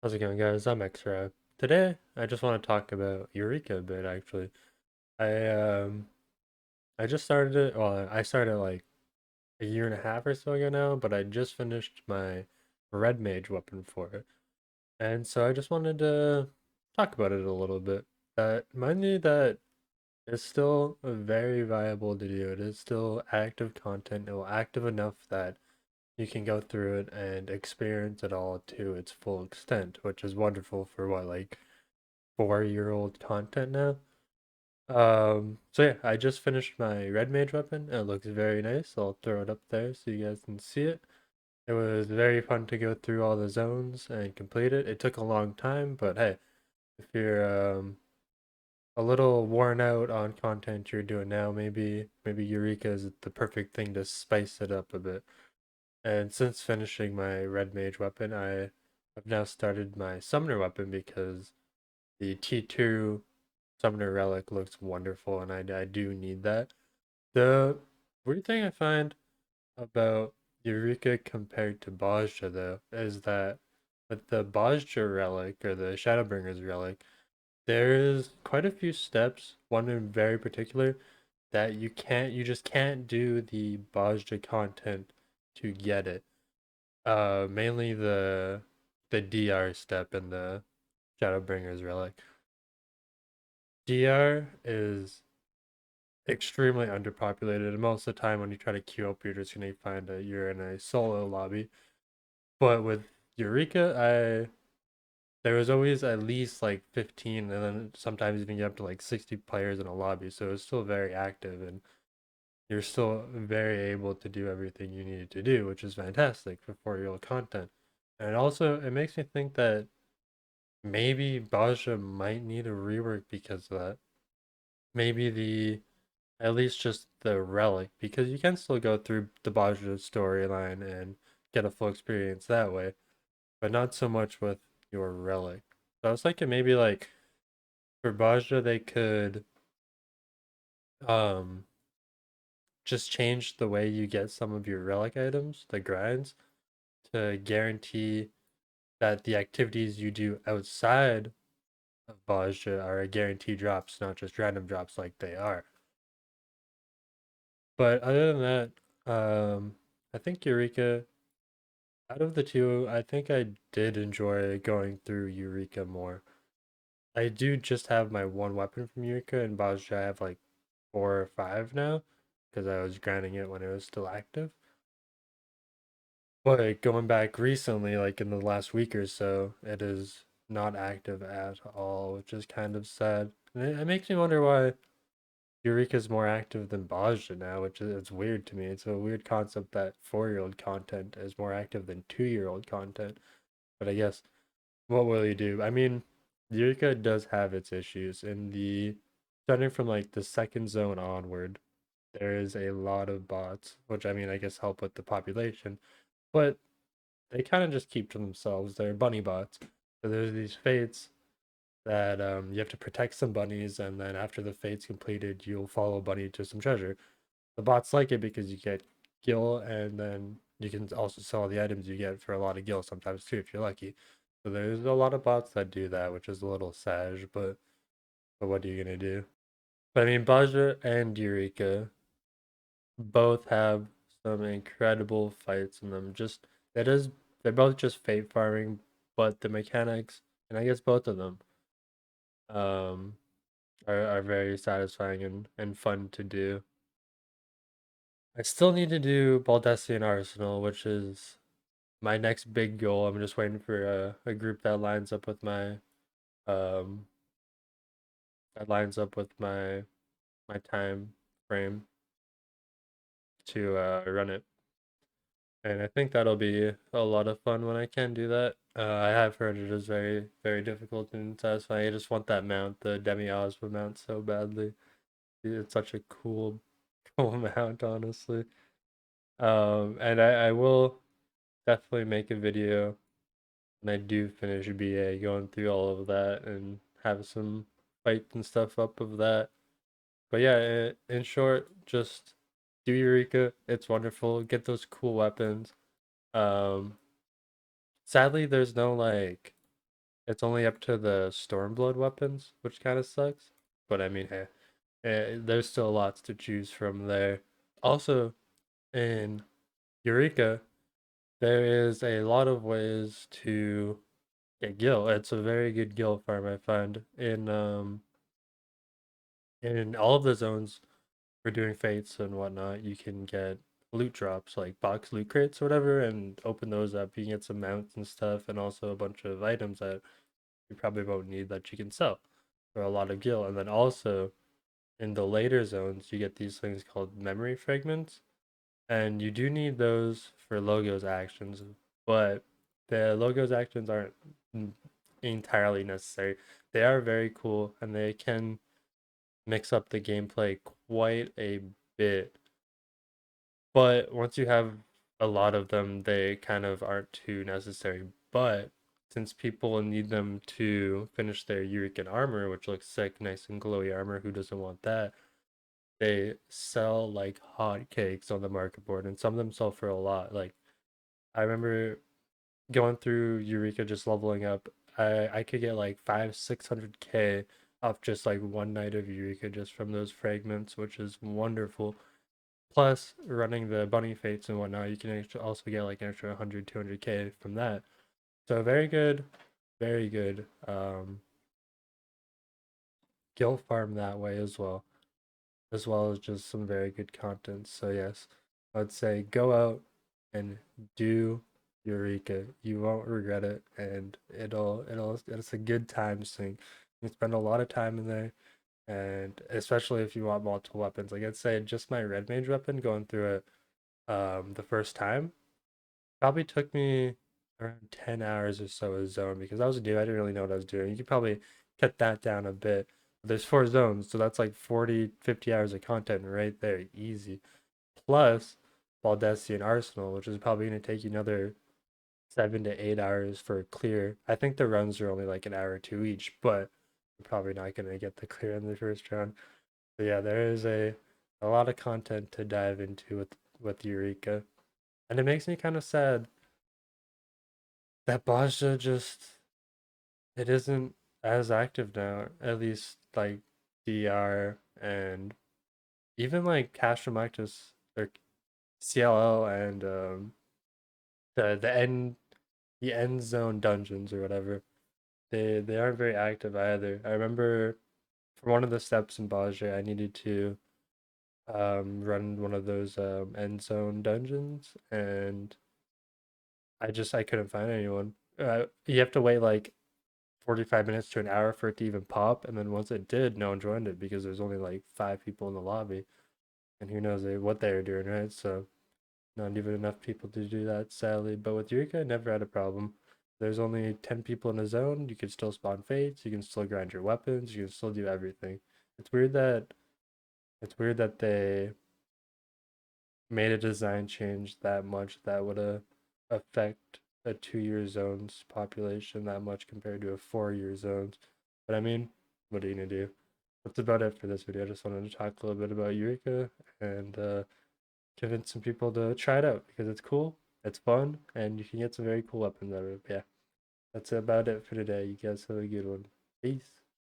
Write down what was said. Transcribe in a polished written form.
How's it going, guys? I'm XIV. Today, I just want to talk about Eureka a bit, actually. I um I just started it, well, I started like a year and a half or so ago now, but I just finished my red mage weapon for it. And so I just wanted to talk about it a little bit. Mind you that it's still very viable to do. It is still active content. It will active enough that you can go through it and experience it all to its full extent, which is wonderful for what, like 4-year-old content now. So yeah, I just finished my red mage weapon. It looks very nice. I'll throw it up there so you guys can see it. It was very fun to go through all the zones and complete it. It took a long time, but hey, if you're a little worn out on content you're doing now, maybe Eureka is the perfect thing to spice it up a bit. And since finishing my red mage weapon, I have now started my summoner weapon because the T2 Summoner Relic looks wonderful, and I do need that. The weird thing I find about Eureka compared to Bajja, though, is that with the Bajja Relic, or the Shadowbringer's Relic, there is quite a few steps, one in very particular, that you just can't do the Bajja content to get it. Mainly the DR step in the Shadowbringer's Relic. DR is extremely underpopulated, and most of the time when you try to queue up, you're just gonna find you're in a solo lobby. But with Eureka, I there was always at least like 15, and then sometimes even get up to like 60 players in a lobby. So it's still very active, and you're still very able to do everything you needed to do, which is fantastic for 4-year-old content. And also, it makes me think that maybe Baja might need a rework because of that. Maybe the at least just the relic, because you can still go through the Baja storyline and get a full experience that way, but not so much with your relic. So I was thinking maybe like for Baja they could um just change the way you get some of your relic items, the grinds, to guarantee that the activities you do outside of Baja are a guaranteed drops, not just random drops like they are. But other than that, I think Eureka, out of the two, I think I did enjoy going through Eureka more. I do just have my one weapon from Eureka, and Bajja I have like 4 or 5 now, because I was grinding it when it was still active. But going back recently, like in the last week or so, it is not active at all, which is kind of sad. And it makes me wonder why Eureka's more active than Bajja now, which is it's weird to me. It's a weird concept that 4-year-old content is more active than 2-year-old content. But I guess what will you do? I mean, Eureka does have its issues. In the starting from like the second zone onward, there is a lot of bots, which I mean I guess help with the population, but they kind of just keep to themselves. They're bunny bots. So there's these fates that you have to protect some bunnies, and then after the fate's completed, you'll follow a bunny to some treasure. The bots like it because you get gil, and then you can also sell the items you get for a lot of gil sometimes too if you're lucky. So there's a lot of bots that do that, which is a little sad, but what are you gonna do? But I mean, Baja and Eureka both have some incredible fights in them. Just that is they're both just fate farming, but the mechanics, and I guess both of them, um, are very satisfying and fun to do. I still need to do Baldessian Arsenal, which is my next big goal. I'm just waiting for a group that lines up with my um my time frame to run it. And I think that'll be a lot of fun when I can do that. I have heard it is very, very difficult and satisfying. I just want that mount, the Demi Osmo mount, so badly. It's such a cool, cool mount, honestly. And I will definitely make a video when I do finish BA, going through all of that and have some fights and stuff up of that. But yeah, in short, just do Eureka. It's wonderful. Get those cool weapons. Um, Sadly, there's no like It's only up to the Stormblood weapons, which kind of sucks. But I mean, hey, there's still lots to choose from there. Also, in Eureka, there is a lot of ways to get gil. It's a very good gil farm, I find. In all of the zones for doing fates and whatnot, you can get loot drops like box loot crates or whatever, and open those up. You can get some mounts and stuff, and also a bunch of items that you probably won't need that you can sell for a lot of gil. And then also in the later zones, you get these things called memory fragments, and you do need those for logos actions, but the logos actions aren't entirely necessary. They are very cool, and they can mix up the gameplay quite a bit. But once you have a lot of them, they kind of aren't too necessary. But since people need them to finish their Eureka armor, which looks sick, nice and glowy armor, who doesn't want that? They sell like hotcakes on the market board, and some of them sell for a lot. Like I remember going through Eureka just leveling up. I could get like 500-600K off just like one night of Eureka just from those fragments, which is wonderful. Plus, running the bunny fates and whatnot, you can also get like an extra 100, 200K from that. So very good guild farm that way as well as just some very good content. So yes, I'd say go out and do Eureka. You won't regret it, and it's a good time sink. You spend a lot of time in there, and especially if you want multiple weapons. Like I'd say, just my red mage weapon going through it the first time probably took me around 10 hours or so a zone because I was new. I didn't really know what I was doing. You could probably cut that down a bit. There's four zones, so that's like 40, 50 hours of content right there, easy. Plus Baldesi and Arsenal, which is probably going to take you another 7 to 8 hours for a clear. I think the runs are only like an hour or two each, but you're probably not going to get the clear in the first round. But yeah, there is a lot of content to dive into with Eureka. And it makes me kind of sad that Baja just it isn't as active now. At least like DR and even like Cash Actus or CLL and the end zone dungeons or whatever. They aren't very active either. I remember for one of the steps in Baja, I needed to run one of those end zone dungeons, and I couldn't find anyone. You have to wait like 45 minutes to an hour for it to even pop, and then once it did, no one joined it because there's only like five people in the lobby, and who knows what they were doing, right? So not even enough people to do that, sadly. But with Eureka, I never had a problem. There's only 10 people in a zone. You can still spawn fates. You can still grind your weapons. You can still do everything. It's weird that it's weird that they made a design change that much that would affect a 2 year zone's population that much compared to a 4 year zone's. But I mean, what are you gonna do? That's about it for this video. I just wanted to talk a little bit about Eureka and convince some people to try it out because it's cool, it's fun, and you can get some very cool weapons out of it. But yeah, that's about it for today. You guys have a good one. Peace.